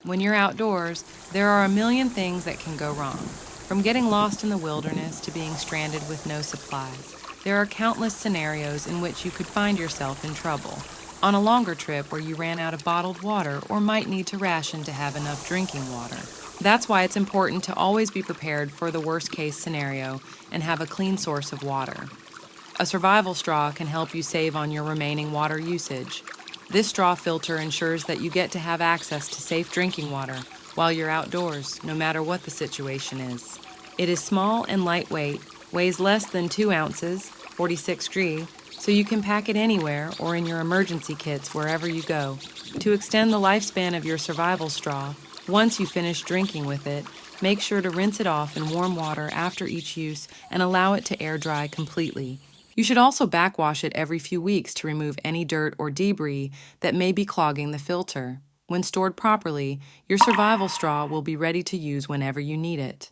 When you're outdoors, there are a million things that can go wrong. From getting lost in the wilderness to being stranded with no supplies, there are countless scenarios in which you could find yourself in trouble. On a longer trip where you ran out of bottled water or might need to ration to have enough drinking water. That's why it's important to always be prepared for the worst case scenario and have a clean source of water. A survival straw can help you save on your remaining water usage. This straw filter ensures that you get to have access to safe drinking water while you're outdoors, no matter what the situation is. It is small and lightweight, weighs less than 2 ounces, 46 G, so you can pack it anywhere or in your emergency kits wherever you go. To extend the lifespan of your survival straw, once you finish drinking with it, make sure to rinse it off in warm water after each use and allow it to air dry completely. You should also backwash it every few weeks to remove any dirt or debris that may be clogging the filter. When stored properly, your survival straw will be ready to use whenever you need it.